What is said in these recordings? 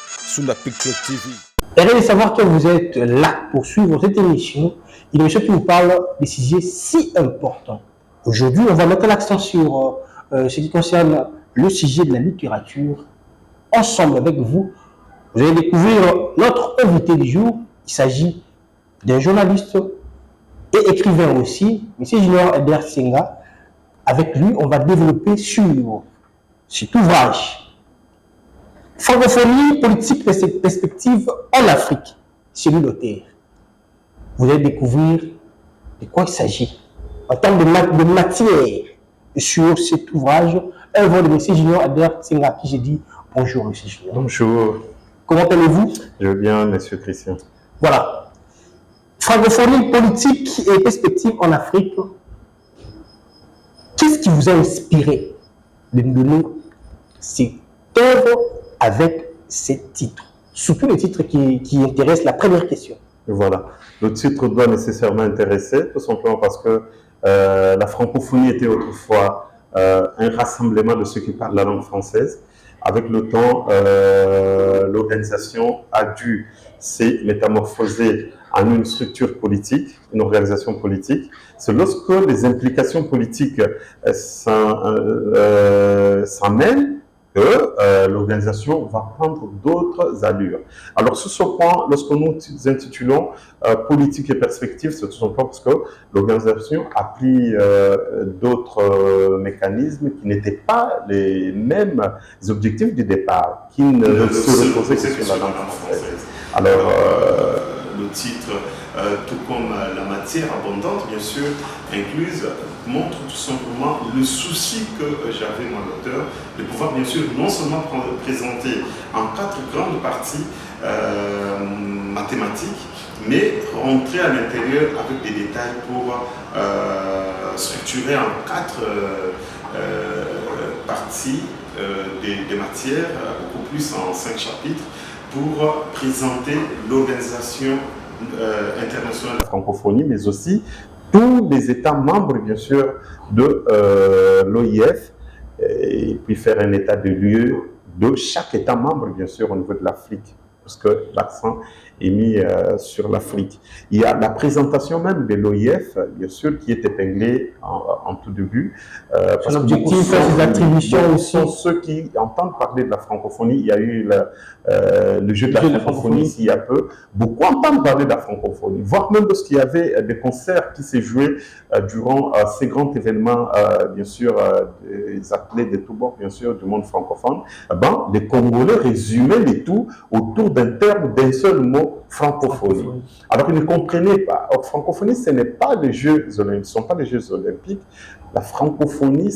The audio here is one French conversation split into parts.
Sunda Picture TV. Heureux de savoir que vous êtes là pour suivre cette émission. Une émission qui vous parle des sujets si importants. Aujourd'hui, on va mettre l'accent sur ce qui concerne le sujet de la littérature. Ensemble avec vous, vous allez découvrir notre invité du jour. Il s'agit d'un journaliste et écrivain aussi, M. Junior Edgar Senga. Avec lui, on va développer sur cet ouvrage. Francophonie, politique, perspective en Afrique, celui l'auteur. Vous allez découvrir de quoi il s'agit en termes de matière sur cet ouvrage. Œuvre de M. Junior Edgar Senga, qui j'ai dit bonjour, M. Junior. Bonjour. Comment allez-vous? Je vais bien, M. Christian. Voilà. Francophonie, politique et perspective en Afrique. Qu'est-ce qui vous a inspiré de nous donner cette œuvre avec ces titres? Surtout les titres qui intéressent la première question. Voilà. Le titre doit nécessairement intéresser, tout simplement parce que la francophonie était autrefois un rassemblement de ceux qui parlent la langue française. Avec le temps, l'organisation a dû se métamorphoser en une structure politique, une organisation politique. C'est lorsque les implications politiques s'en mêlent que l'organisation va prendre d'autres allures. Alors, sur ce point, lorsque nous intitulons politique et perspective, c'est tout simplement parce que l'organisation a pris d'autres mécanismes qui n'étaient pas les mêmes objectifs du départ, qui ne se reposaient que sur la langue française. Alors, le titre, tout comme la matière abondante, bien sûr, incluse, montre tout simplement le souci que j'avais, moi, l'auteur, de pouvoir, bien sûr, non seulement présenter en 4 grandes parties mathématiques, mais rentrer à l'intérieur avec des détails pour structurer en 4 parties des matières, beaucoup plus en 5 chapitres, pour présenter l'organisation internationale de la francophonie, mais aussi tous les États membres, bien sûr, de l'OIF, et puis faire un état de lieu de chaque État membre, bien sûr, au niveau de l'Afrique, parce que l'accent est mis sur l'Afrique. Il y a la présentation même de l'OIF, bien sûr, qui est épinglée en tout début. Son objectif, ses attributions aussi. Sont ceux qui entendent parler de la francophonie. Il y a eu le jeu de la francophonie ici il y a peu. Beaucoup entendent parler de la francophonie, voire même lorsqu'il y avait des concerts qui s'est joués durant ces grands événements, bien sûr, des athlètes de tous bords, bien sûr, du monde francophone. Ben, les Congolais résumaient les tout autour d'un terme, d'un seul mot, francophonie. Alors ils ne comprenaient pas. Or, francophonie, ce n'est pas les Jeux olympiques, ce ne sont pas les Jeux olympiques. La francophonie,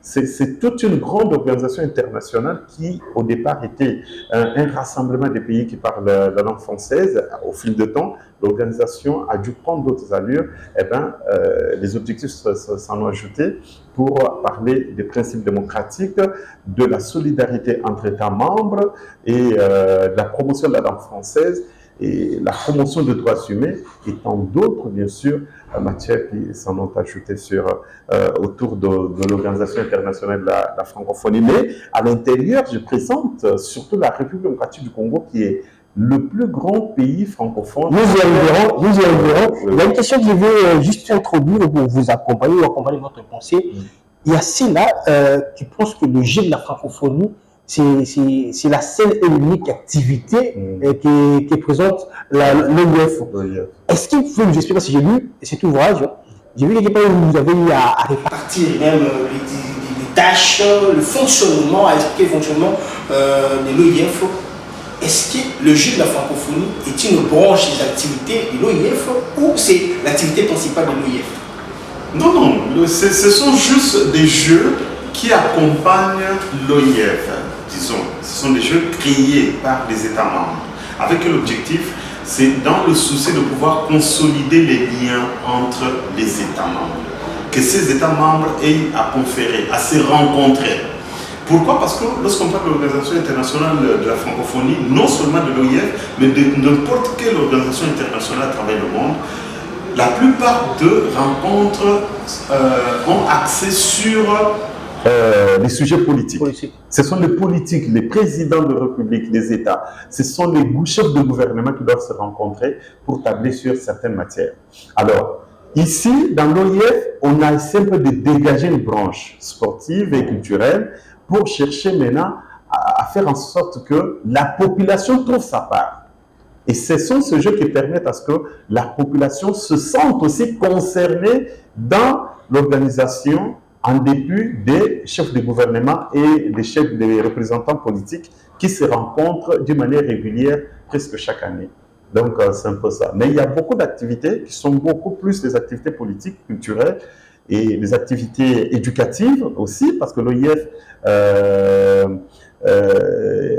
c'est toute une grande organisation internationale qui, au départ, était un rassemblement des pays qui parlent la langue française. Au fil du temps, l'organisation a dû prendre d'autres allures. Eh bien, les objectifs s'en ont ajoutés pour parler des principes démocratiques, de la solidarité entre États membres et de la promotion de la langue française et la promotion des droits humains et tant d'autres, bien sûr, matières qui s'en ont ajoutées autour de l'Organisation internationale de la francophonie. Mais à l'intérieur, je présente surtout la République démocratique du Congo qui est le plus grand pays francophone. Nous y arriverons, nous y arriverons. Il y a une question que je veux juste introduire pour vous accompagner ou accompagner votre pensée. Il y a ceux-là qui pensent que le jeu de la francophonie, c'est la seule et unique activité qui présente l'OIF. Est-ce que vous pouvez nous expliquer, parce que j'ai lu cet ouvrage, j'ai vu quelque part où vous avez eu à répartir même les tâches, le fonctionnement, à expliquer le fonctionnement de l'OIF. Est-ce que le jeu de la francophonie est une branche des activités de l'OIF ou c'est l'activité principale de l'OIF? Non, non, ce sont juste des jeux qui accompagnent l'OIF, disons. Ce sont des jeux créés par les États membres. Avec l'objectif, c'est dans le souci de pouvoir consolider les liens entre les États membres. Que ces États membres aient à conférer, à se rencontrer. Pourquoi? Parce que lorsqu'on parle de l'Organisation internationale de la francophonie, non seulement de l'OIF, mais de n'importe quelle organisation internationale à travers le monde, la plupart de rencontres ont axé sur les sujets politiques. Ce sont les politiques, les présidents de république, des États, ce sont les chefs de gouvernement qui doivent se rencontrer pour tabler sur certaines matières. Alors, ici, dans l'OIF, on a essayé un peu de dégager une branche sportive et culturelle pour chercher maintenant à faire en sorte que la population trouve sa part. Et ce sont ces jeux qui permettent à ce que la population se sente aussi concernée dans l'organisation en dépit des chefs de gouvernement et des chefs des représentants politiques qui se rencontrent d'une manière régulière presque chaque année. Donc, c'est un peu ça. Mais il y a beaucoup d'activités qui sont beaucoup plus des activités politiques, culturelles et des activités éducatives aussi, parce que l'OIF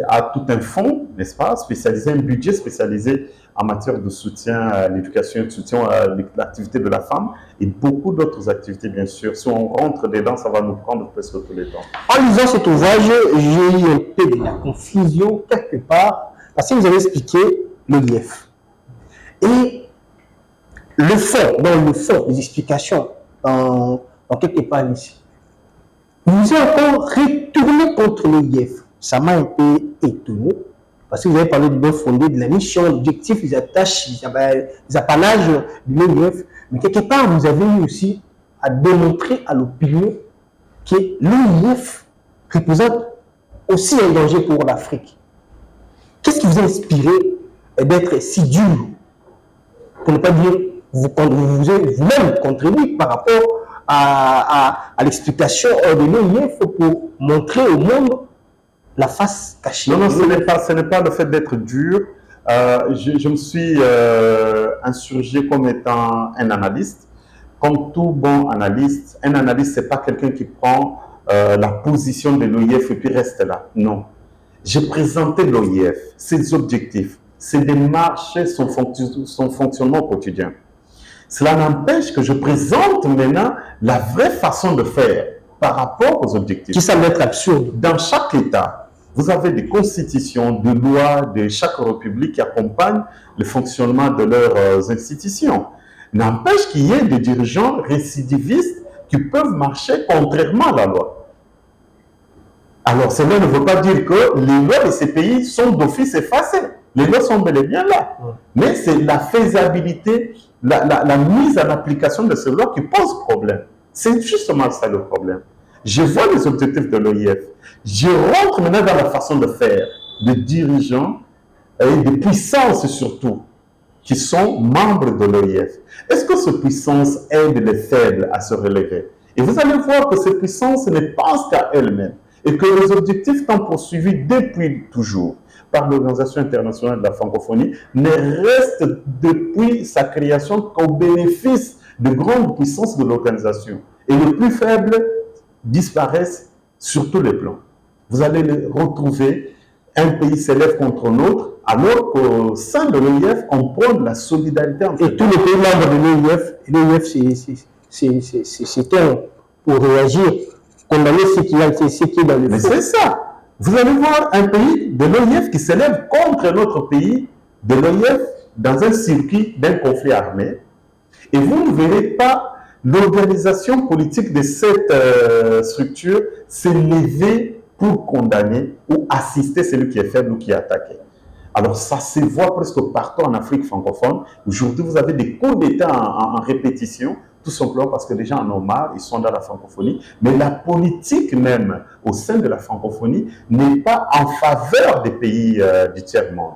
a tout un fonds, n'est-ce pas, spécialisé, un budget spécialisé en matière de soutien à l'éducation, de soutien à l'activité de la femme et beaucoup d'autres activités, bien sûr. Si on rentre dedans, ça va nous prendre presque tous les temps. En lisant cet ouvrage, j'ai eu un peu de la confusion quelque part, parce que vous avez expliqué l'OIF. Et le fond, les explications, dans quelque part ici, vous avez encore retourné contre l'OIF. Ça m'a un peu étonné, parce que vous avez parlé du bon fondé, de la mission, l'objectif, les attaches, les appanages de l'OIF. Mais quelque part, vous avez eu aussi à démontrer à l'opinion que l'OIF représente aussi un danger pour l'Afrique. Qu'est-ce qui vous a inspiré d'être si dur, pour ne pas dire vous-même contribué par rapport à l'explication de l'OIF pour montrer au monde la face cachée? Non, ce n'est pas le fait d'être dur. Je me suis insurgé comme étant un analyste. Comme tout bon analyste, un analyste, ce n'est pas quelqu'un qui prend la position de l'OIF et puis reste là. Non. J'ai présenté l'OIF, ses objectifs, ses démarches, son fonctionnement quotidien. Cela n'empêche que je présente maintenant la vraie façon de faire par rapport aux objectifs. Qui semble être absurde. Dans chaque État, vous avez des constitutions, des lois de chaque république qui accompagnent le fonctionnement de leurs institutions. N'empêche qu'il y ait des dirigeants récidivistes qui peuvent marcher contrairement à la loi. Alors, cela ne veut pas dire que les lois de ces pays sont d'office effacées. Les lois sont bel et bien là. Mais c'est la faisabilité, la mise en application de ces lois qui pose problème. C'est justement ça le problème. Je vois les objectifs de l'OIF. Je rentre maintenant dans la façon de faire des dirigeants et des puissances surtout qui sont membres de l'OIF. Est-ce que ces puissances aident les faibles à se relever? Et vous allez voir que ces puissances ne pensent qu'à elles-mêmes et que les objectifs tant poursuivis depuis toujours par l'Organisation internationale de la francophonie ne restent depuis sa création qu'au bénéfice de grandes puissances de l'organisation. Et les plus faibles disparaissent sur tous les plans. Vous allez retrouver un pays s'élève contre un autre, alors qu'au sein de l'OIF, on prône la solidarité entre et tous les pays membres de l'OIF, c'est un pour réagir, condamner ce qui est dans le Mais fond. c'est ça. Vous allez voir un pays de l'OIF qui s'élève contre un autre pays de l'OIF dans un circuit d'un conflit armé. Et vous ne verrez pas l'organisation politique de cette structure s'élever pour condamner ou assister celui qui est faible ou qui est attaqué. Alors ça se voit presque partout en Afrique francophone. Aujourd'hui, vous avez des coups d'État en répétition, tout simplement parce que les gens en ont marre, ils sont dans la francophonie. Mais la politique même au sein de la francophonie n'est pas en faveur des pays du tiers-monde.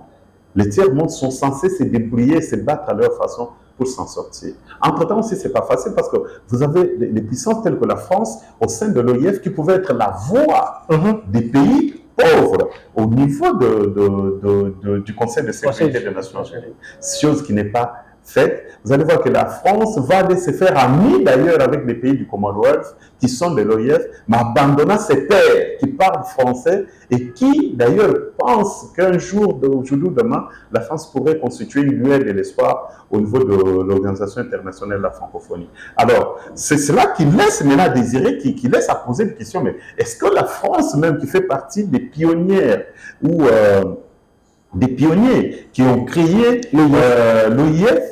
Les tiers-monde sont censés se débrouiller et se battre à leur façon pour s'en sortir. Entre-temps aussi, ce n'est pas facile parce que vous avez des puissances telles que la France au sein de l'OIF qui pouvaient être la voix des pays pauvres au niveau du Conseil de sécurité des Nations Unies. Chose qui n'est pas faite. Vous allez voir que la France va aller se faire amie d'ailleurs avec les pays du Commonwealth qui sont de l'OIF, mais abandonnant ses pairs qui parlent français et qui d'ailleurs pensent qu'un jour, aujourd'hui ou demain, la France pourrait constituer une lueur de l'espoir au niveau de l'Organisation internationale de la francophonie. Alors, c'est cela qui laisse maintenant désirer, qui laisse à poser des questions, mais est-ce que la France même qui fait partie des pionnières ou des pionniers qui ont créé l'OIF,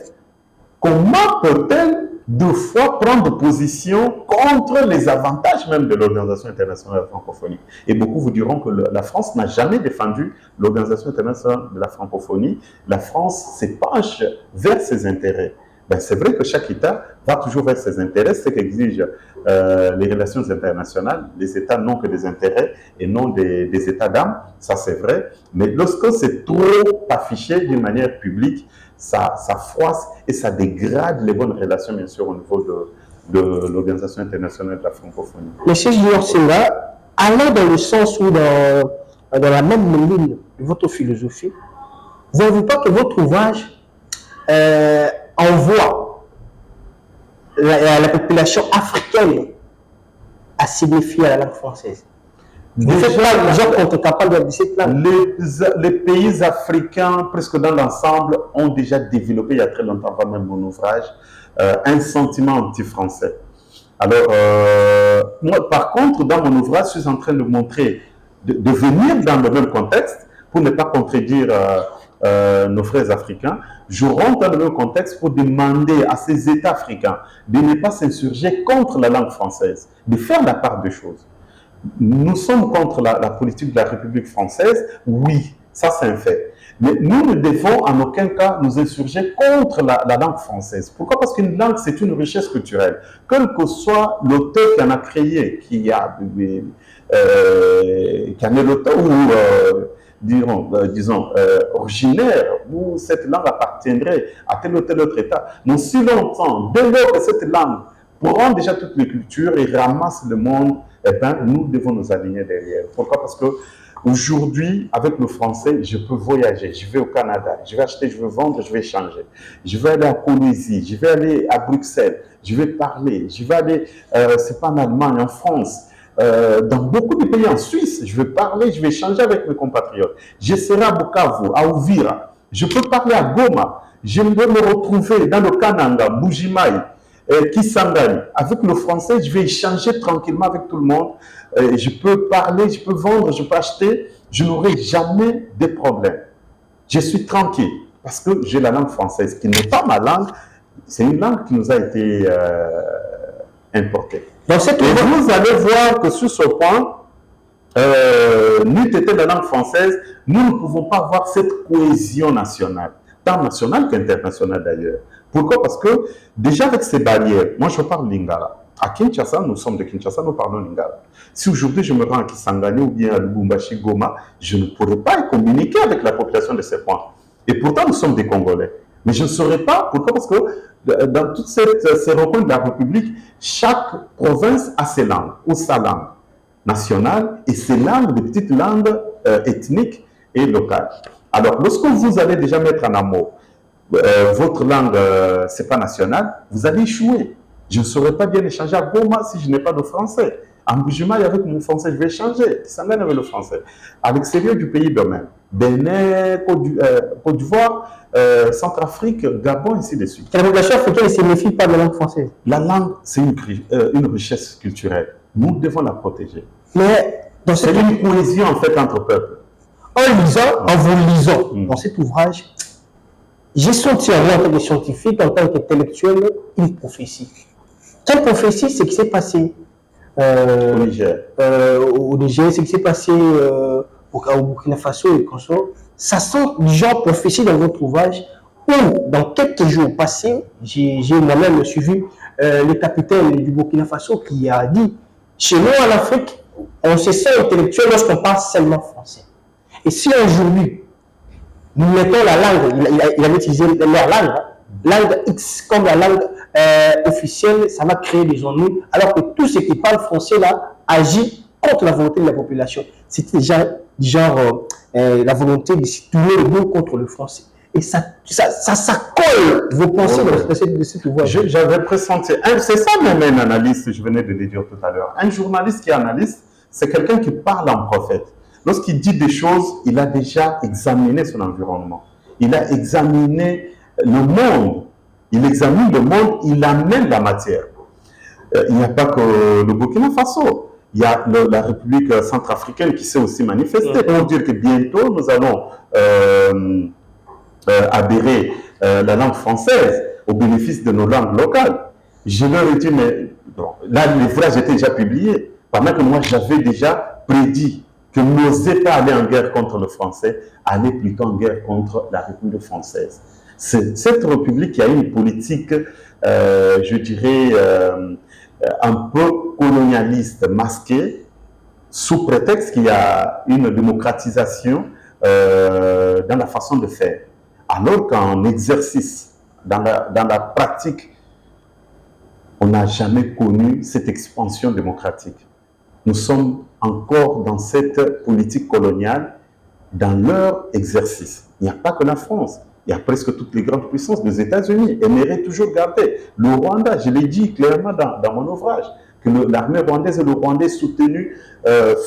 comment peut-elle deux fois prendre position contre les avantages même de l'Organisation internationale de la francophonie. Et beaucoup vous diront que la France n'a jamais défendu l'Organisation internationale de la francophonie. La France s'épanche vers ses intérêts. Ben, c'est vrai que chaque État va toujours vers ses intérêts, c'est qu'exigent les relations internationales. Les États n'ont que des intérêts et non des états d'âme, ça c'est vrai. Mais lorsque c'est trop affiché d'une manière publique, ça froisse et ça dégrade les bonnes relations, bien sûr, au niveau de l'Organisation internationale de la francophonie. Monsieur Junior Senga, allant dans le sens où dans la même ligne de votre philosophie, vous n'avez pas que votre ouvrage envoie la population africaine à signifier à la langue française. Vous faites pas les gens qui sont capables de cette langue. Les pays africains, presque dans l'ensemble, ont déjà développé il y a très longtemps, avant même mon ouvrage, un sentiment anti-français. Alors, moi, par contre, dans mon ouvrage, je suis en train de montrer, de venir dans le même contexte, pour ne pas contredire nos frères africains, je rentre dans le même contexte pour demander à ces États africains de ne pas s'insurger contre la langue française, de faire la part des choses. Nous sommes contre la politique de la République française, oui, ça c'est un fait. Mais nous ne devons en aucun cas nous insurger contre la langue française. Pourquoi? Parce qu'une langue, c'est une richesse culturelle. Quel que soit l'auteur qui en a créé, qui en est l'auteur ou disons, originaire, où cette langue appartiendrait à tel ou tel autre État. Mais si longtemps, dès lors que cette langue prend déjà toutes les cultures et ramasse le monde, eh bien, nous devons nous aligner derrière. Pourquoi? Parce que aujourd'hui, avec le français, je peux voyager. Je vais au Canada, je vais acheter, je vais vendre, je vais changer. Je vais aller à Colombie, je vais aller à Bruxelles, je vais parler. Je vais aller, c'est pas en Allemagne, en France. Dans beaucoup de pays, en Suisse, je vais parler, je vais échanger avec mes compatriotes. Je serai à Bukavu, à Uvira. Je peux parler à Goma. Je vais me retrouver dans le Kananga, Bujimaï, Kisangani. Avec le français, je vais échanger tranquillement avec tout le monde. Je peux parler, je peux vendre, je peux acheter. Je n'aurai jamais de problème. Je suis tranquille parce que j'ai la langue française, qui n'est pas ma langue. C'est une langue qui nous a été importée. Et vous allez voir que sur ce point, n'eût été la langue française, nous ne pouvons pas avoir cette cohésion nationale, tant nationale qu'internationale d'ailleurs. Pourquoi? Parce que déjà avec ces barrières, moi je parle lingala. À Kinshasa, nous sommes de Kinshasa, nous parlons lingala. Si aujourd'hui je me rends à Kisangani ou bien à Lubumbashi, Goma, je ne pourrais pas communiquer avec la population de ces points. Et pourtant nous sommes des Congolais. Mais je ne saurais pas, pourquoi? Parce que dans toutes ces recoins de la République, chaque province a ses langues, ou sa langue nationale, et ses langues, des petites langues ethniques et locales. Alors, lorsque vous allez déjà mettre en amour, votre langue, c'est pas nationale, vous allez échouer. Je ne saurais pas bien échanger à Goma si je n'ai pas de français. En Bujimaï, avec mon français, je vais échanger. Kisangani avec le français. À l'extérieur du pays de même. Bénin, Côte d'Ivoire, Centrafrique, Gabon, ainsi de suite. La population africaine ne signifie pas de la langue française. La langue, c'est une richesse culturelle. Nous devons la protéger. Mais c'est une cohésion en fait entre peuples. En vous lisant dans cet ouvrage, j'ai senti en tant que scientifique, en tant qu'intellectuel, une prophétie. Quelle prophétie? C'est ce qui s'est passé au Niger. Ce qui s'est passé au Burkina Faso et consort. Ça sent du genre prophétie dans votre ouvrage où, dans quelques jours passés, j'ai moi-même suivi le capitaine du Burkina Faso qui a dit chez nous en Afrique, on se sent intellectuel lorsqu'on parle seulement français. Et si aujourd'hui, nous mettons la langue, il avait utilisé leur langue, langue X comme la langue officielle, ça va créer des ennuis, alors que tout ce qui parle français là agit contre la volonté de la population. C'était déjà genre la volonté de se tourner le dos contre le français. Et ça colle vos pensées de cette ouvrage. J'avais pressenti. C'est ça même un analyste, je venais de le dire tout à l'heure. Un journaliste qui est analyste, c'est quelqu'un qui parle en prophète. Lorsqu'il dit des choses, il a déjà examiné son environnement. Il a examiné le monde. Il examine le monde, il amène la matière. Il n'y a pas que le Burkina Faso. Il y a la République centrafricaine qui s'est aussi manifestée pour dire que bientôt nous allons adhérer la langue française au bénéfice de nos langues locales. Je leur ai dit, mais bon, là, l'ouvrage était déjà publié, pendant que moi, j'avais déjà prédit que nos États allaient en guerre contre le français, allaient plutôt en guerre contre la République française. C'est cette République qui a une politique, je dirais, un peu colonialiste, masquée, sous prétexte qu'il y a une démocratisation dans la façon de faire. Alors qu'en exercice, dans la pratique, on n'a jamais connu cette expansion démocratique. Nous sommes encore dans cette politique coloniale, dans leur exercice. Il n'y a pas que la France, il y a presque toutes les grandes puissances. Les États-Unis aimeraient toujours garder le Rwanda. Je l'ai dit clairement dans mon ouvrage, que l'armée rwandaise et le Rwandais soutenu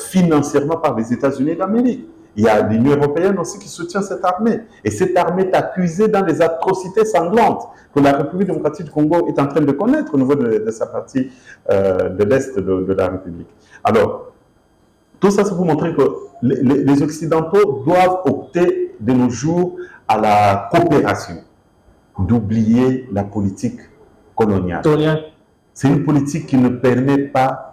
financièrement par les États-Unis d'Amérique. Il y a l'Union européenne aussi qui soutient cette armée. Et cette armée est accusée dans des atrocités sanglantes que la République démocratique du Congo est en train de connaître au niveau de sa partie de l'Est de la République. Alors, tout ça, c'est pour montrer que les Occidentaux doivent opter de nos jours à la coopération, d'oublier la politique coloniale. C'est une politique qui ne permet pas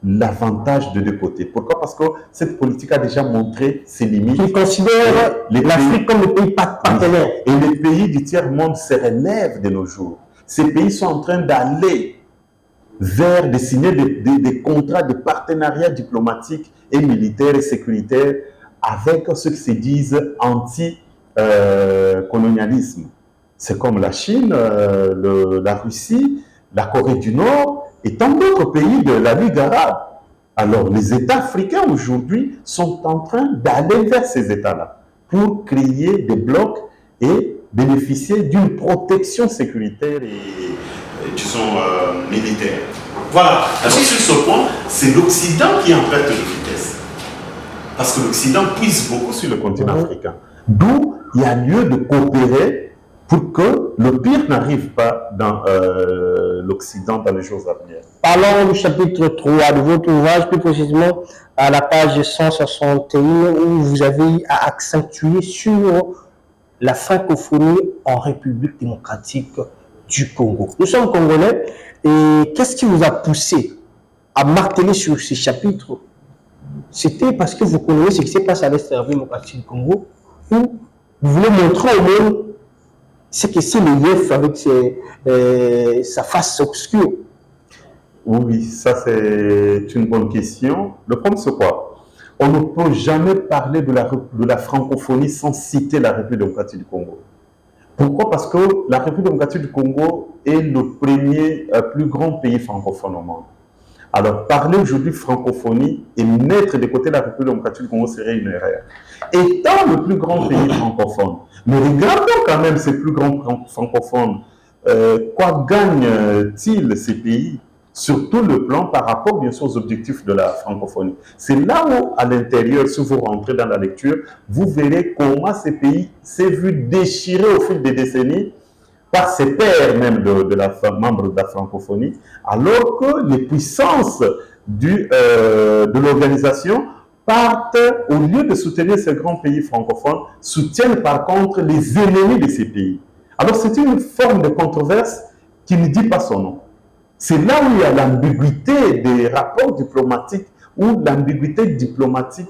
l'avantage de deux côtés. Pourquoi? Parce que cette politique a déjà montré ses limites. Ils considèrent l'Afrique comme le pays partenaire. Et les pays du tiers-monde se relèvent de nos jours. Ces pays sont en train d'aller vers de signer des contrats de partenariat diplomatique et militaire et sécuritaire avec ceux qui se disent anti-colonialisme. C'est comme la Chine, la Russie, la Corée du Nord et tant d'autres pays de la Ligue arabe. Alors, les États africains aujourd'hui sont en train d'aller vers ces États-là pour créer des blocs et bénéficier d'une protection sécuritaire et disons, militaire. Voilà. Alors, sur ce point, c'est l'Occident qui en perte de vitesse. Parce que l'Occident puise beaucoup sur le continent africain. D'où il y a lieu de coopérer pour que le pire n'arrive pas dans l'Occident dans les jours à venir. Parlons du chapitre 3 de votre ouvrage, plus précisément à la page 161, où vous avez à accentuer sur la francophonie en République démocratique du Congo. Nous sommes Congolais, et qu'est-ce qui vous a poussé à marteler sur ces chapitres? C'était parce que vous connaissez ce qui se passe à l'Est de la République démocratique du Congo, où vous voulez montrer au monde ce que c'est le IEF avec sa face obscure. Oui, ça c'est une bonne question. Le problème c'est quoi? On ne peut jamais parler de la francophonie sans citer la République démocratique du Congo. Pourquoi? Parce que la République démocratique du Congo est le premier plus grand pays francophone au monde. Alors, parler aujourd'hui francophonie et mettre de côté la République démocratique du Congo serait une erreur. Étant le plus grand pays francophone, mais regardons quand même ces plus grands francophones. Quoi gagnent-ils ces pays? Surtout le plan par rapport bien sûr aux objectifs de la francophonie. C'est là où, à l'intérieur, si vous rentrez dans la lecture, vous verrez comment ces pays s'est vu déchirer au fil des décennies par ses pairs même membres de la francophonie, alors que les puissances de l'organisation partent, au lieu de soutenir ces grands pays francophones, soutiennent par contre les ennemis de ces pays. Alors c'est une forme de controverse qui ne dit pas son nom. C'est là où il y a l'ambiguïté des rapports diplomatiques ou l'ambiguïté diplomatique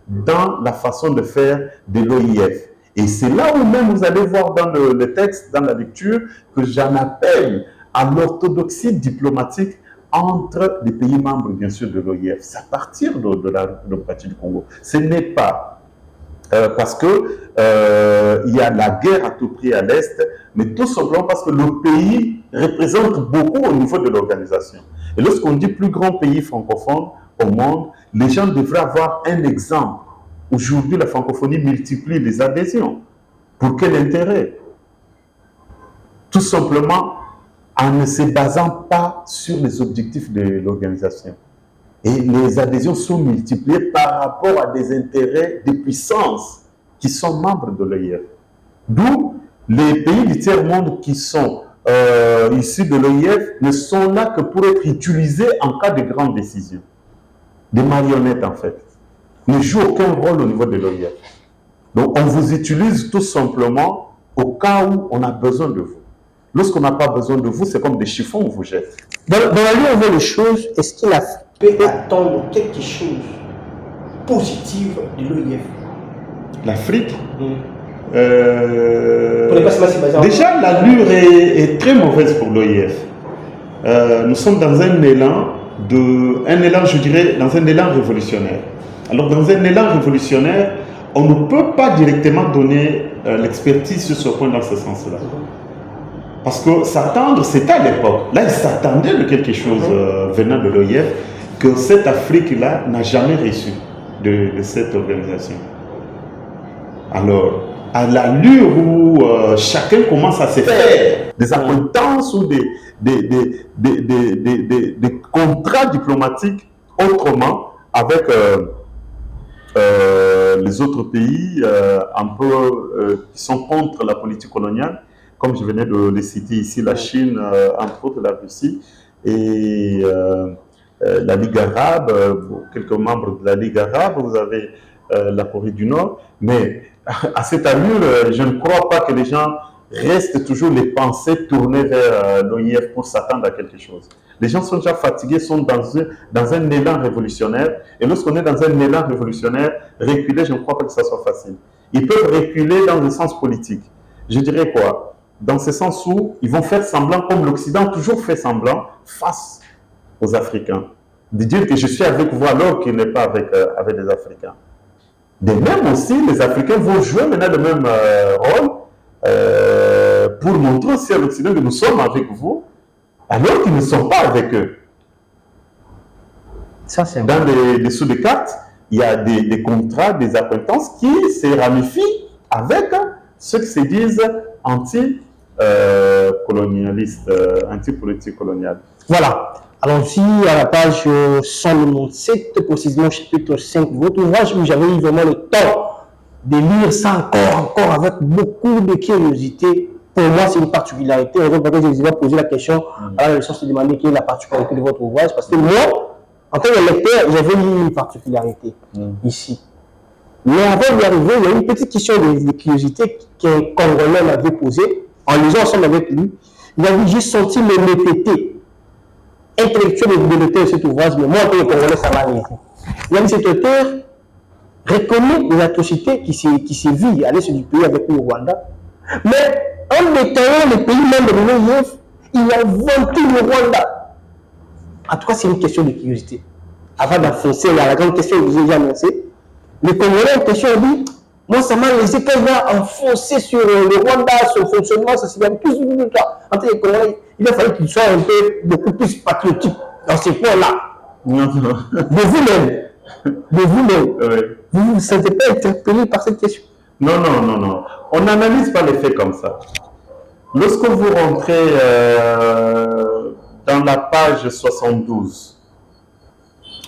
dans la façon de faire de l'OIF. Et c'est là où même vous allez voir dans le texte, dans la lecture, que j'en appelle à l'orthodoxie diplomatique entre les pays membres, bien sûr, de l'OIF. C'est à partir de la démocratie du Congo. Ce n'est pas parce que il y a la guerre à tout prix à l'Est, mais tout simplement parce que le pays représente beaucoup au niveau de l'organisation. Et lorsqu'on dit plus grand pays francophone au monde, les gens devraient avoir un exemple. Aujourd'hui, la francophonie multiplie les adhésions. Pour quel intérêt? Tout simplement en ne se basant pas sur les objectifs de l'organisation. Et les adhésions sont multipliées par rapport à des intérêts des puissances qui sont membres de l'OIF. D'où les pays du tiers-monde qui sont issus de l'OIF ne sont là que pour être utilisés en cas de grandes décisions. Des marionnettes en fait. Ne jouent aucun rôle au niveau de l'OIF. Donc on vous utilise tout simplement au cas où on a besoin de vous. Lorsqu'on n'a pas besoin de vous, c'est comme des chiffons, on vous jette. Dans la vie, on voit les choses. Est-ce qu'il peut attendre quelque chose positif de l'OIF? L'Afrique déjà, l'allure est très mauvaise pour l'OIF. Nous sommes dans un élan, je dirais, dans un élan révolutionnaire. Alors, dans un élan révolutionnaire, on ne peut pas directement donner l'expertise sur ce point dans ce sens-là. Parce que s'attendre, c'était à l'époque. Là, ils s'attendaient de quelque chose venant de l'OIF que cette Afrique-là n'a jamais reçu de cette organisation. Alors, à l'allure où chacun commence à se faire des acquaintances ou des contrats diplomatiques autrement avec les autres pays un peu qui sont contre la politique coloniale, comme je venais de les citer ici, la Chine, entre autres la Russie, et la Ligue arabe, quelques membres de la Ligue arabe, vous avez la Corée du Nord, mais à cette allure, je ne crois pas que les gens restent toujours les pensées tournées vers l'OIF pour s'attendre à quelque chose. Les gens sont déjà fatigués, sont dans un élan révolutionnaire, et lorsqu'on est dans un élan révolutionnaire, reculer, je ne crois pas que ça soit facile. Ils peuvent reculer dans le sens politique. Je dirais quoi? Dans ce sens où ils vont faire semblant, comme l'Occident toujours fait semblant, face aux Africains. De dire que je suis avec vous alors qu'il n'est pas avec les Africains. De même aussi, les Africains vont jouer maintenant le même rôle pour montrer aussi à l'Occident que nous sommes avec vous, alors qu'ils ne sont pas avec eux. Ça, c'est dans les sous des cartes, il y a des contrats, des acquaintances qui se ramifient avec ceux qui se disent anti-colonialistes, anti-politique coloniale. Voilà. Allons-y à la page 197, précisément chapitre 5 de votre ouvrage, où j'avais eu vraiment le temps de lire ça encore avec beaucoup de curiosité. Pour moi, c'est une particularité. Raison pour laquelle je vous ai posé la question à la leçon, se demander quelle est la particularité de votre ouvrage. Parce que moi, en tant que lecteur, j'avais lu une particularité ici. Mais avant d'y arriver, il y a une petite question de curiosité qu'un Congolais m'avait posée, en lisant ensemble avec lui. Il a dit, j'ai senti l'honnêteté intellectuelle de l'auteur de cet ouvrage, mais moi, en tant que Congolais, ça m'a arrêté. Il a dit, cet auteur reconnaît les atrocités qui se vivent à l'est du pays avec le Rwanda, mais en détaillant les pays membres de l'OIF, il a vanté le Rwanda. En tout cas, c'est une question de curiosité. Avant d'enfoncer la grande question que je vous ai déjà annoncée, le Congolais en question a dit, moi, ça m'a laissé quand il va enfoncer sur le Rwanda, son fonctionnement, ça s'est tout de toi. En tant que Congolais, il a fallu qu'il soit un peu beaucoup plus patriotique dans ces points-là. De vous-même. De vous-même. Oui. Vous ne vous sentez pas interpellé par cette question? Non. On n'analyse pas les faits comme ça. Lorsque vous rentrez dans la page 72,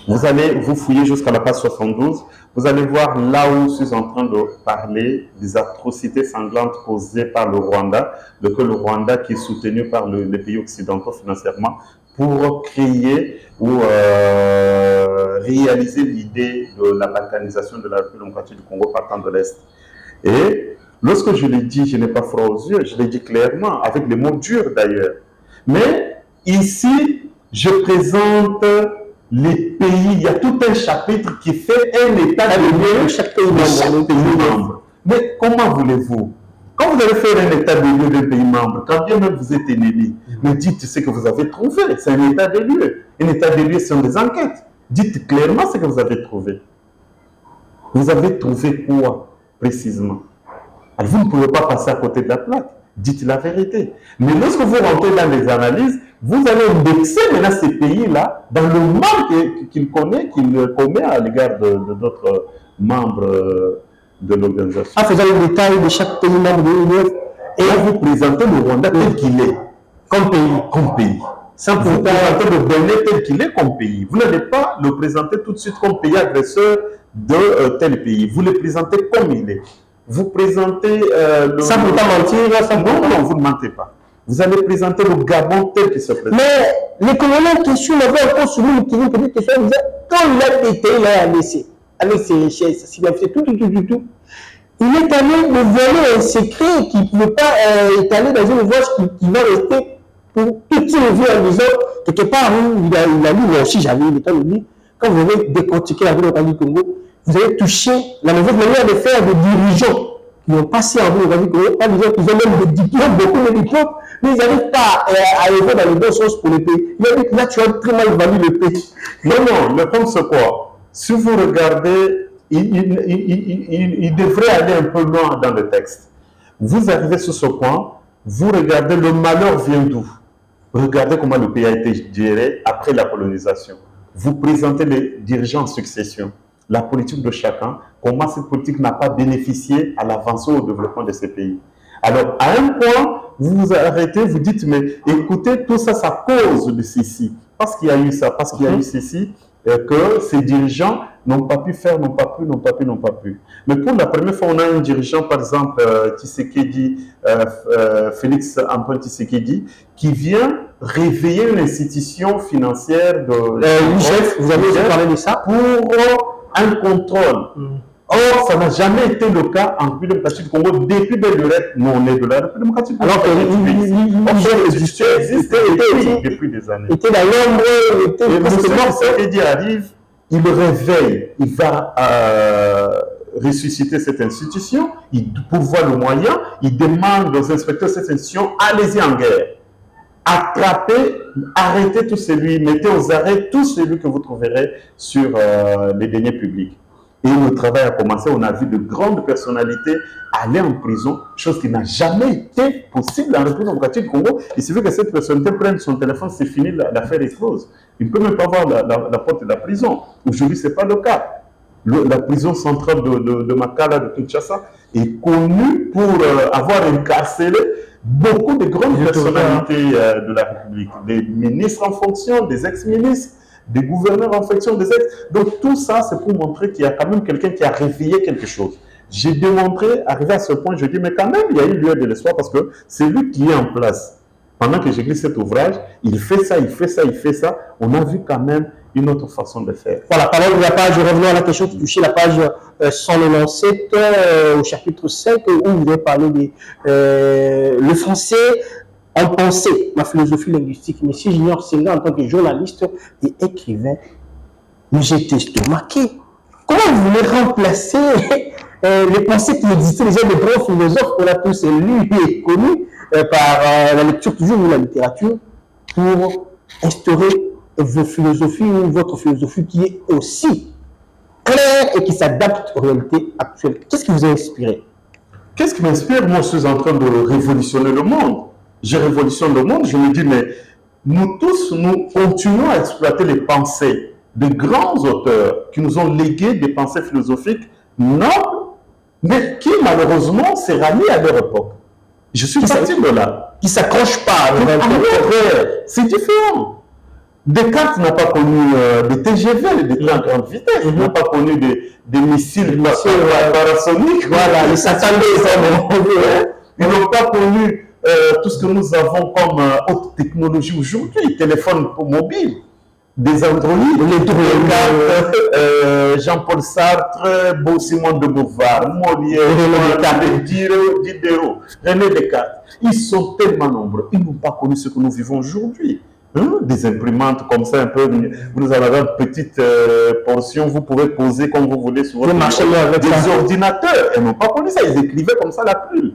vous fouillez jusqu'à la page 72, vous allez voir là où je suis en train de parler des atrocités sanglantes causées par le Rwanda, le Rwanda qui est soutenu par les pays occidentaux financièrement pour créer ou réaliser l'idée de la balkanisation de la République démocratique du Congo partant de l'Est. Et lorsque je l'ai dit, je n'ai pas froid aux yeux, je l'ai dit clairement, avec les mots durs d'ailleurs. Mais ici, je présente les pays, il y a tout un chapitre qui fait un état de lieu de chaque pays membre. Mais comment voulez-vous? Quand vous allez faire un état de lieu d'un pays membre, quand bien même vous êtes ennemi, mais dites ce que vous avez trouvé, c'est un état de lieu. Un état de lieu, ce sont des enquêtes. Dites clairement ce que vous avez trouvé. Vous avez trouvé quoi précisément? Alors vous ne pouvez pas passer à côté de la plaque. Dites la vérité. Mais lorsque vous rentrez dans les analyses, vous allez indexer maintenant ces pays-là dans le mal qu'il commet à l'égard de d'autres membres de l'organisation. En faisant le détail de chaque pays membre de l'UE, et vous présentez le Rwanda tel qu'il est, comme pays. Sans vous présenter le Bénin tel qu'il est comme pays. Vous n'allez pas le présenter tout de suite comme pays agresseur de tel pays. Vous le présentez comme il est. Vous présentez sans pourtant mentir, non, vous ne mentez pas. Vous allez présenter le Gabon tel qu'il se présente. Mais les Congolais en question m'avaient encore soumis une petite question. Ils disaient, quand il a détaillé là, avec ses richesses, s'il a fait tout, Il est allé me voler un secret qu'il ne pouvait pas étaler dans une voie qui va rester pour toute une vie en disant, quelque part, il a lu, moi aussi j'avais eu le temps de lire, quand vous avez décortiqué la République du Congo, vous avez touché la nouvelle manière de faire des dirigeants qui ont passé en République du Congo, pas des gens qui ont même des diplômes, beaucoup de diplômes, mais ils n'arrivent pas à arriver dans le bon sens pour le pays. Il a dit que là, tu as très mal valu le pays. Non, le point c'est quoi? Si vous regardez, il devrait aller un peu loin dans le texte. Vous arrivez sur ce point, vous regardez le malheur vient d'où? Regardez comment le pays a été géré après la colonisation. Vous présentez les dirigeants en succession, la politique de chacun, comment cette politique n'a pas bénéficié à l'avancée au développement de ces pays. Alors, à un point, vous vous arrêtez, vous dites, mais écoutez, tout ça, ça cause de ceci. Parce qu'il y a eu ça, parce qu'il y a eu ceci, que ces dirigeants n'ont pas pu faire, n'ont pas pu. Mais pour la première fois, on a un dirigeant, par exemple, Tshisekedi, Félix Antoine Tshisekedi, qui vient réveiller une institution financière de... Chef, vous avez parlé de ça? Pour un contrôle. Or, ça n'a jamais été le cas en République démocratique du Congo depuis belle lurette monnaie de la République démocratique du Congo. Alors que existait depuis des années. Était dans l'ombre, était Tshisekedi arrive, il le réveille, il va ressusciter cette institution, il pourvoit le moyen, il demande aux inspecteurs de cette institution, allez-y en guerre. Attrapez, arrêtez tout celui, mettez aux arrêts tout celui que vous trouverez sur les deniers publics. Et le travail a commencé, on a vu de grandes personnalités aller en prison, chose qui n'a jamais été possible en République démocratique du Congo. Il suffit que cette personnalité prenne son téléphone, c'est fini, l'affaire est close. Il ne peut même pas voir la porte de la prison. Aujourd'hui, ce n'est pas le cas. La prison centrale de Makala, de Kinshasa, est connue pour avoir incarcéré beaucoup de grandes personnalités de la République, des ministres en fonction, des ex-ministres, des gouverneurs en fonction, des ex. Donc tout ça, c'est pour montrer qu'il y a quand même quelqu'un qui a réveillé quelque chose. J'ai démontré, arrivé à ce point, je dis, mais quand même, il y a eu lieu de l'espoir parce que c'est lui qui est en place. Pendant que j'écris cet ouvrage, il fait ça, il fait ça, il fait ça. On a vu quand même une autre façon de faire. Voilà, parlons de la page, revenons à la question qui touchait la page 197 au chapitre 5 où vous avez parlé de le français en pensée, ma philosophie linguistique. Mais si j'ignore cela en tant que journaliste et écrivain, mais j'étais estomaqué. Comment vous voulez remplacer les pensées qui existaient déjà de grands philosophes qu'on a tous lus et connus par la lecture toujours ou la littérature pour instaurer vos philosophies ou votre philosophie qui est aussi claire et qui s'adapte aux réalités actuelles? Qu'est-ce qui vous a inspiré? Qu'est-ce qui m'inspire? Moi, je suis en train de révolutionner le monde. Je révolutionne le monde, je me dis, mais nous tous, nous continuons à exploiter les pensées de grands auteurs qui nous ont légué des pensées philosophiques nobles, mais qui malheureusement s'est rallié à leur époque. Je suis parti de là. Qui ne s'accrochent pas. C'est différent. Descartes n'a pas connu des TGV, des trains à grande vitesse, n'a pas connu des missiles parasoniques. Voilà, ils s'attendaient. Ils n'ont pas connu tout ce que nous avons comme haute technologie aujourd'hui, téléphone mobile, des androïdes, Jean-Paul Sartre, Simone de Beauvoir, Molière, Diderot, René Descartes. Ils sont tellement nombreux, ils n'ont pas connu ce que nous vivons aujourd'hui. Des imprimantes comme ça, un peu, vous avez une petite portion, vous pouvez poser comme vous voulez sur votre des ordinateurs. Ils n'ont pas connu ça, ils écrivaient comme ça la plume.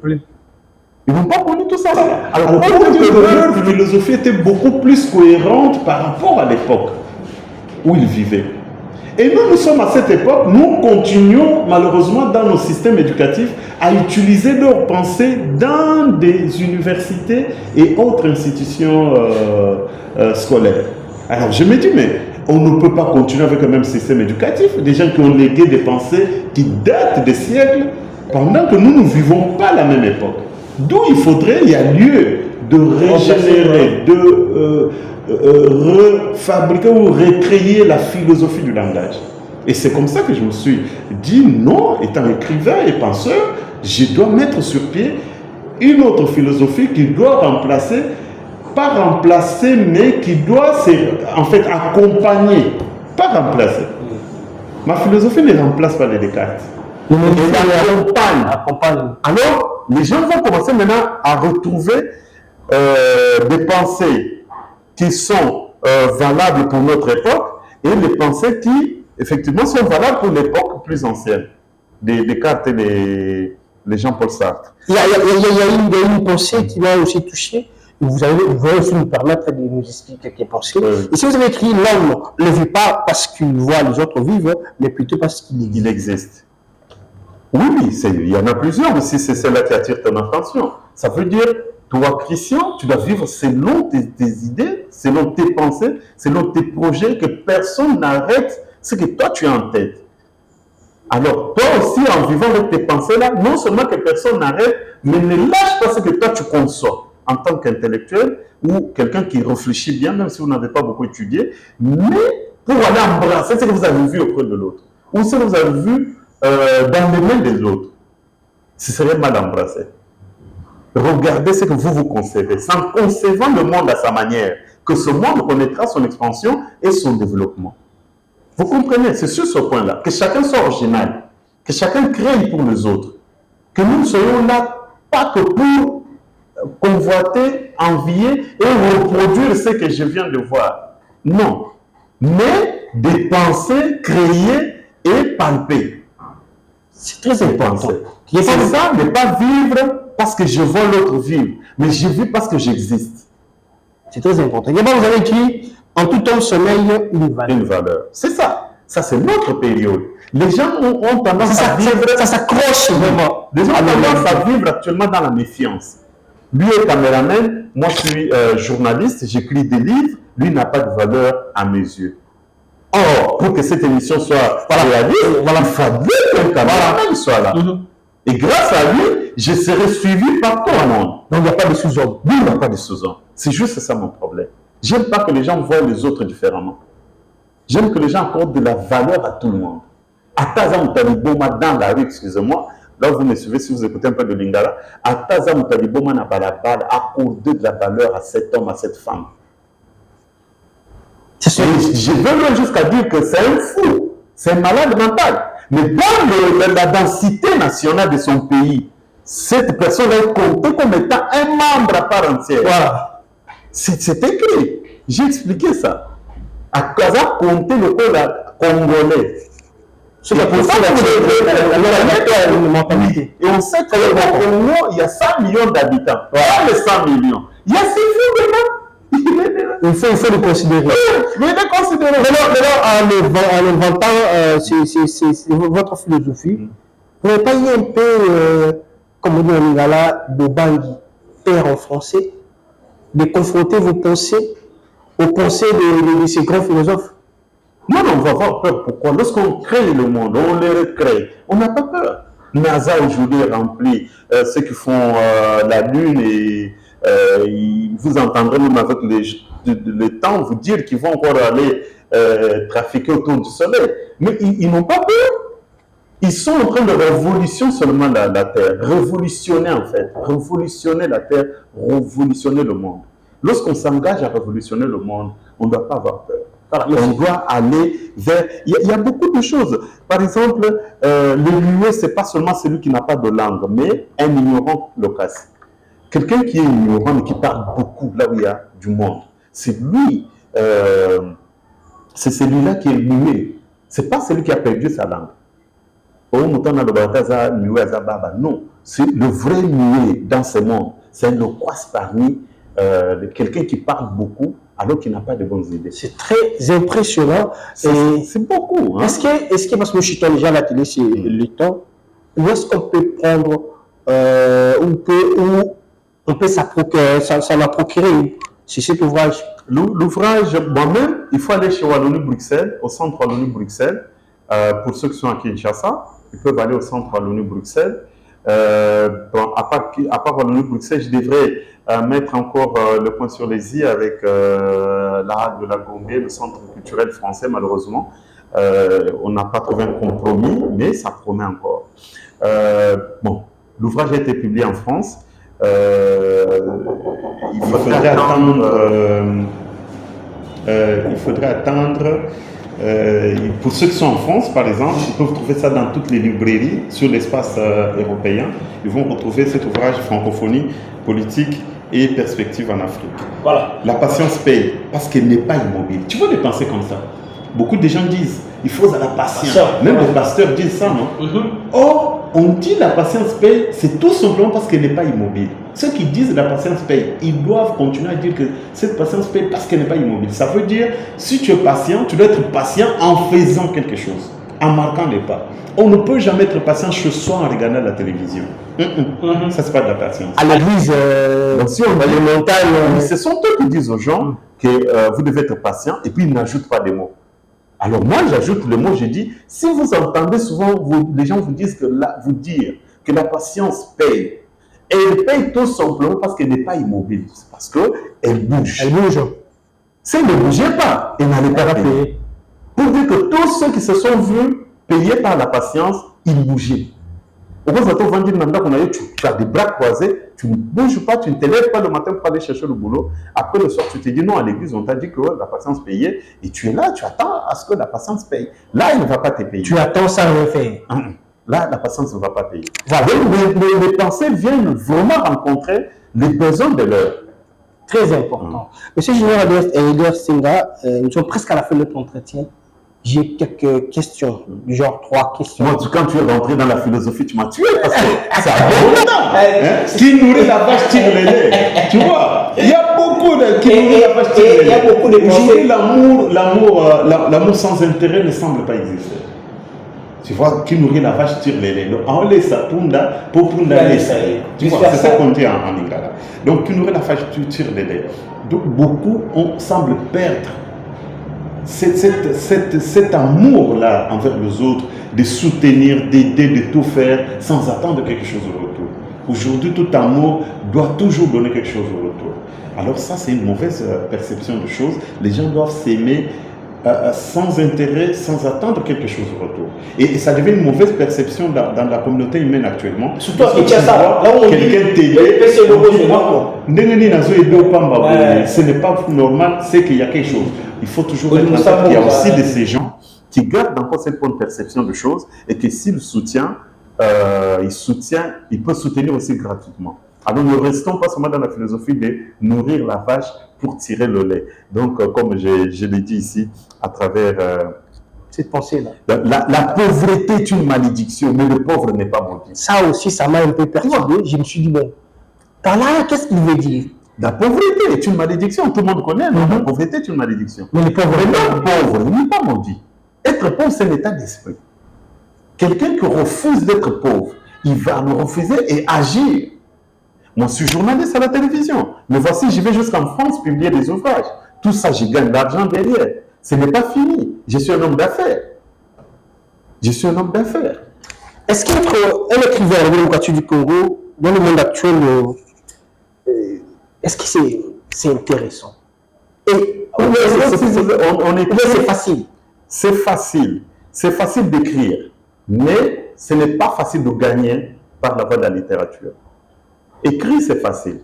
Ils n'ont pas connu tout ça. Alors, on peut dire que leur philosophie était beaucoup plus cohérente par rapport à l'époque où ils vivaient. Et nous sommes à cette époque, nous continuons malheureusement dans nos systèmes éducatifs à utiliser leurs pensées dans des universités et autres institutions scolaires. Alors je me dis, mais on ne peut pas continuer avec le même système éducatif. Des gens qui ont légué des pensées qui datent des siècles pendant que nous ne vivons pas la même époque. D'où il y a lieu de régénérer, de refabriquer ou recréer la philosophie du langage. Et c'est comme ça que je me suis dit, non, étant écrivain et penseur, je dois mettre sur pied une autre philosophie qui doit remplacer, pas remplacer, mais qui doit en fait accompagner, pas remplacer. Ma philosophie ne remplace pas les Descartes. accompagne. Alors, les gens vont commencer maintenant à retrouver des pensées qui sont valables pour notre époque et les pensées qui, effectivement, sont valables pour l'époque plus ancienne. Descartes et les Jean-Paul Sartre. Il y a une pensée qui m'a aussi touché. Vous allez aussi nous permettre de nous expliquer quelques pensées. Et si vous avez écrit l'homme ne vit pas parce qu'il voit les autres vivre, mais plutôt parce qu'il existe. Oui, il y en a plusieurs, mais si c'est celle-là qui attire ton attention, ça veut dire, toi, Christian, tu dois vivre selon tes idées, selon tes pensées, selon tes projets, que personne n'arrête ce que toi tu as en tête. Alors, toi aussi, en vivant avec tes pensées-là, non seulement que personne n'arrête, mais ne lâche pas ce que toi tu conçois en tant qu'intellectuel ou quelqu'un qui réfléchit bien, même si vous n'avez pas beaucoup étudié, mais pour aller embrasser ce que vous avez vu auprès de l'autre, ou ce que vous avez vu dans les mains des autres. Ce serait mal embrassé. Regardez ce que vous concevez, en concevant le monde à sa manière, que ce monde connaîtra son expansion et son développement. Vous comprenez, c'est sur ce point-là, que chacun soit original, que chacun crée pour les autres, que nous ne soyons là pas que pour convoiter, envier et reproduire ce que je viens de voir. Non, mais de penser, créer et palper. C'est très important. C'est ça, ne pas vivre parce que je vois l'autre vivre, mais je vis parce que j'existe. C'est très important. Vous avez écrit, en tout temps sommeil, une valeur. Une valeur. C'est ça. Ça, c'est notre période. Les gens ont tendance à vivre... Ça s'accroche vraiment. Les gens ont tendance à vivre actuellement dans la méfiance. Lui est caméraman, moi je suis journaliste, j'écris des livres, lui n'a pas de valeur à mes yeux. Or, pour que cette émission soit réaliste, il fallait qu'un caméraman soit là. Et grâce à lui, je serai suivi par tout le monde. Donc il n'y a pas de sous-homme. Lui, il n'y a pas de sous-homme. C'est juste ça mon problème. J'aime pas que les gens voient les autres différemment. J'aime que les gens accordent de la valeur à tout le monde. Ataza Moutaliboma dans la rue, excusez-moi, là vous me suivez si vous écoutez un peu de Lingala, Ataza Moutaliboma na balabala, accorder de la valeur à cet homme, à cette femme. Je veux même jusqu'à dire que c'est un fou, c'est un malade mental. Mais dans la densité nationale de son pays, cette personne est comptée comme étant un membre à part entière. Voilà. C'est écrit. J'ai expliqué ça. À Kaza, compter le code congolais. C'est pour ça une mentalité. Et on sait qu'au Congo, il y a 100 millions d'habitants. Pas les 100 millions. Il y a 6 millions dedans. Il faut le considérer. Mais le considérer. En inventant c'est votre philosophie, vous n'avez pas eu un peu, comme on dit en Lingala, de Bangui, père en français, de confronter vos pensées aux pensées de ces grands philosophes? Non, on va avoir peur. Pourquoi? Lorsqu'on crée le monde, on le recrée. On n'a pas peur. NASA aujourd'hui remplit ceux qui font la Lune et vous entendrez même avec le temps vous dire qu'ils vont encore aller trafiquer autour du Soleil. Mais ils n'ont pas peur. Ils sont en train de révolutionner seulement la Terre. Révolutionner en fait. Révolutionner la Terre, révolutionner le monde. Lorsqu'on s'engage à révolutionner le monde, on ne doit pas avoir peur. On doit aller vers... Il y a beaucoup de choses. Par exemple, le muet, ce n'est pas seulement celui qui n'a pas de langue, mais un ignorant loquace. Quelqu'un qui est ignorant et qui parle beaucoup là où il y a du monde, c'est lui, c'est celui-là qui est muet. Ce n'est pas celui qui a perdu sa langue. Non, c'est le vrai muet dans ce monde. C'est un loquace parmi quelqu'un qui parle beaucoup alors qu'il n'a pas de bonnes idées. C'est très impressionnant. C'est beaucoup. Hein? Est-ce que, parce que je suis déjà à la télé, c'est le temps, où est-ce qu'on peut prendre, où on peut s'en procurer, c'est cet ouvrage? L'ouvrage, moi-même, il faut aller chez Wallonie Bruxelles, au centre Wallonie Bruxelles. Pour ceux qui sont à Kinshasa, ils peuvent aller au centre Wallonie Bruxelles. À part Wallonie Bruxelles, je devrais mettre encore le point sur les i avec la halle de la Gombe, le centre culturel français, malheureusement. On n'a pas trouvé un compromis, mais ça promet encore. Bon, l'ouvrage a été publié en France. Il faudrait attendre Pour ceux qui sont en France, par exemple, ils peuvent trouver ça dans toutes les librairies sur l'espace européen. Ils vont retrouver cet ouvrage Francophonie, politique et perspective en Afrique. Voilà. La patience paye parce qu'elle n'est pas immobile. Tu vois des pensées comme ça. Beaucoup de gens disent il faut de la patience. Même les pasteurs disent ça, non? Or, on dit la patience paye, c'est tout simplement parce qu'elle n'est pas immobile. Ceux qui disent la patience paye, ils doivent continuer à dire que cette patience paye parce qu'elle n'est pas immobile. Ça veut dire, si tu es patient, tu dois être patient en faisant quelque chose, en marquant les pas. On ne peut jamais être patient chez soi en regardant la télévision. Ça, c'est pas de la patience. À l'église, si on dans les montagnes, ce sont eux qui disent aux gens que vous devez être patient et puis ils n'ajoutent pas des mots. Alors moi, j'ajoute le mot, je dis, si vous entendez souvent, les gens vous disent que vous dire que la patience paye, elle paye tout simplement parce qu'elle n'est pas immobile, c'est parce qu'elle bouge. elle bouge. Si elle ne bougeait pas, elle n'allait pas payer. Pour dire que tous ceux qui se sont vus payés par la patience, ils bougeaient. Au moins, tu as des bras croisés, tu ne bouges pas, tu ne te lèves pas le matin pour aller chercher le boulot. Après le soir, tu te dis non, à l'église, on t'a dit que la patience payait. Et tu es là, tu attends à ce que la patience paye. Là, elle ne va pas te payer. Tu attends sans rien faire. Là, la patience ne va pas payer. Voilà. Donc, les pensées viennent vraiment rencontrer les besoins de l'heure. Très important. Monsieur Général Edouard Senga, nous sommes presque à la fin de notre entretien. J'ai quelques questions, du genre 3 questions. Moi, quand tu es rentré dans la philosophie, tu m'as tué parce que ça a beaucoup de temps. Qui nourrit la vache tire le lait. Tu vois, il y a beaucoup de qui nourrit la vache tire le lait. Il y a beaucoup de Aujourd'hui, l'amour sans intérêt ne semble pas exister. Tu vois, qui nourrit la vache tire le lait. Donc, on laisse ça pour laisser. Tu vois, c'est ça qu'on dit en Lingala. Donc, qui nourrit la vache tire le lait. Donc, beaucoup semblent perdre cet amour-là envers les autres, de soutenir, d'aider, de tout faire sans attendre quelque chose au retour. Aujourd'hui, tout amour doit toujours donner quelque chose au retour. Alors ça, c'est une mauvaise perception de choses. Les gens doivent s'aimer sans intérêt, sans attendre quelque chose au retour. Et ça devient une mauvaise perception dans la communauté humaine actuellement. Surtout à Kinshasa, là où on dit ce n'est pas normal, c'est qu'il y a quelque chose. Il faut toujours être en tête qu'il y a aussi de ces gens qui gardent encore cette bonne perception de choses et que s'il soutient, il peut soutenir aussi gratuitement. Alors ne restons pas seulement dans la philosophie de nourrir la vache pour tirer le lait. Donc, comme je l'ai dit ici, à travers cette pensée-là. La pauvreté est une malédiction, mais le pauvre n'est pas maudit. Ça aussi, ça m'a un peu perturbé. Je me suis dit, bon, par là, qu'est-ce qu'il veut dire? La pauvreté est une malédiction, tout le monde connaît, la pauvreté est une malédiction. Mais le pauvre n'est pas maudit. Être pauvre, c'est un état d'esprit. Quelqu'un qui refuse d'être pauvre, il va le refuser et agir. Moi, je suis journaliste à la télévision, mais voici, je vais jusqu'en France publier des ouvrages. Tout ça, je gagne de l'argent derrière. Ce n'est pas fini. Je suis un homme d'affaires. Est-ce qu'un écrivain à la démocratie du Congo, dans le monde actuel, est-ce que c'est intéressant? Et c'est facile. C'est facile. C'est facile d'écrire. Mais ce n'est pas facile de gagner par la voie de la littérature. Écrire, c'est facile.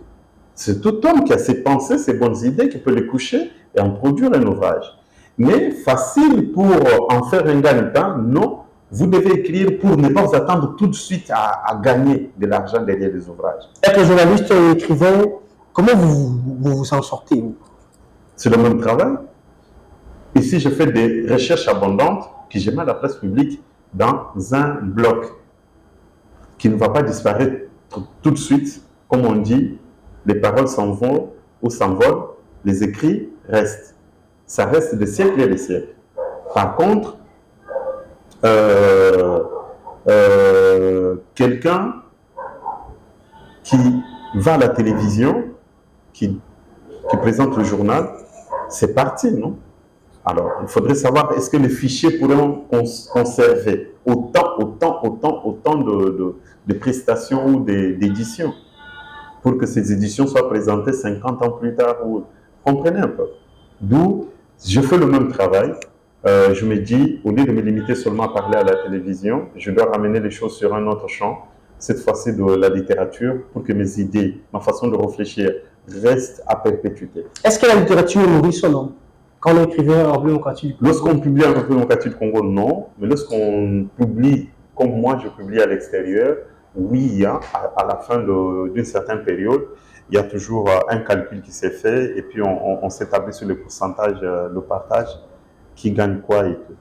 C'est tout homme qui a ses pensées, ses bonnes idées, qui peut les coucher et en produire un ouvrage. Mais facile pour en faire un gagne-pain, non. Vous devez écrire pour ne pas vous attendre tout de suite à gagner de l'argent derrière les ouvrages. Être journaliste ou écrivain, comment vous en sortez? C'est le même travail. Ici, je fais des recherches abondantes que je mets à la presse publique dans un bloc qui ne va pas disparaître tout de suite. Comme on dit, les paroles s'en vont ou s'envolent, les écrits restent. Ça reste des siècles et des siècles. Par contre, quelqu'un qui va à la télévision, qui présente le journal, c'est parti, non? Alors, il faudrait savoir, est-ce que les fichiers pourront conserver autant de prestations ou d'éditions pour que ces éditions soient présentées 50 ans plus tard? Comprenez un peu. D'où, je fais le même travail. Je me dis, au lieu de me limiter seulement à parler à la télévision, je dois ramener les choses sur un autre champ, cette fois-ci de la littérature, pour que mes idées, ma façon de réfléchir restent à perpétuité. Est-ce que la littérature nourrit son homme? Quand on écrivait en République démocratique du Congo. Lorsqu'on publie en République démocratique du Congo, non. Mais lorsqu'on publie, comme moi je publie à l'extérieur, oui, il y a, à la fin d'une certaine période, il y a toujours un calcul qui s'est fait et puis on s'établit sur le pourcentage, le partage, qui gagne quoi et tout.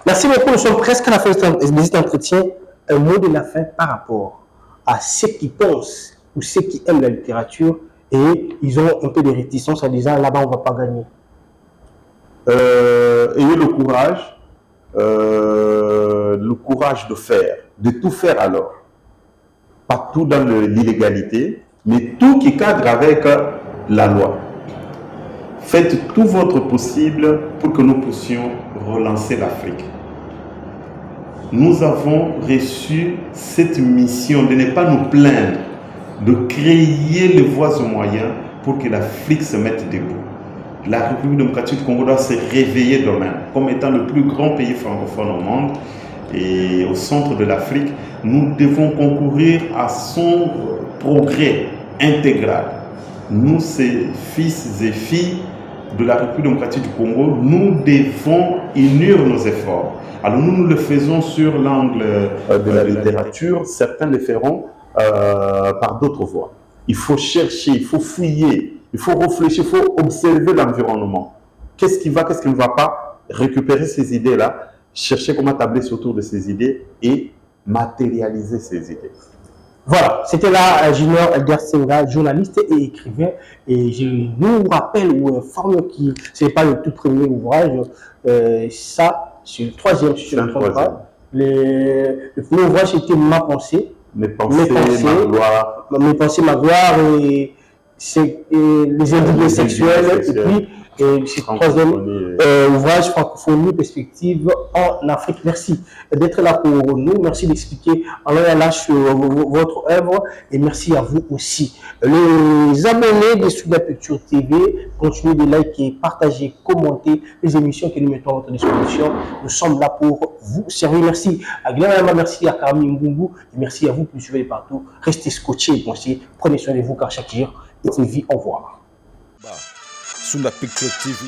Merci beaucoup, nous sommes presque à la fin de cet entretien. Un mot de la fin par rapport à ceux qui pensent ou ceux qui aiment la littérature et ils ont un peu de réticence en disant là-bas on ne va pas gagner. Ayez le courage de faire, de tout faire alors. Pas tout dans l'illégalité, mais tout qui cadre avec la loi. Faites tout votre possible pour que nous puissions relancer l'Afrique. Nous avons reçu cette mission de ne pas nous plaindre, de créer les voies et moyens pour que l'Afrique se mette debout. La République démocratique du Congo doit se réveiller demain comme étant le plus grand pays francophone au monde et au centre de l'Afrique. Nous devons concourir à son progrès intégral. Nous, ces fils et filles de la République démocratique du Congo, nous devons unir nos efforts. Alors nous le faisons sur l'angle de la littérature, certains le feront par d'autres voies. Il faut chercher, il faut fouiller, il faut réfléchir, il faut observer l'environnement. Qu'est-ce qui va, qu'est-ce qui ne va pas? Récupérer ces idées-là, chercher comment tabler autour de ces idées et matérialiser ces idées. Voilà, c'était là Junior Edgar Senga, journaliste et écrivain. Et je nous rappelle ou informe que ce n'est pas le tout premier ouvrage, ça, c'est le troisième, si je ne me trompe pas. Le premier ouvrage, c'était Ma pensée. Mes pensées, ma gloire. Mes pensées, ma gloire et les individus sexuels. Et puis, c'est le troisième ouvrage, Francophonie, perspective en Afrique. Merci d'être là pour nous. Merci d'expliquer en long et en large sur votre œuvre. Et merci à vous aussi. Les abonnés de Souda Picture TV, continuez de liker, partager, commenter les émissions que nous mettons à votre disposition. Nous sommes là pour vous servir. Merci à Glenn, merci à Karami Mbungu. Et merci à vous qui nous suivez partout. Restez scotchés et pensez. Prenez soin de vous car chaque jour est une vie. Au revoir. Souda Picture TV.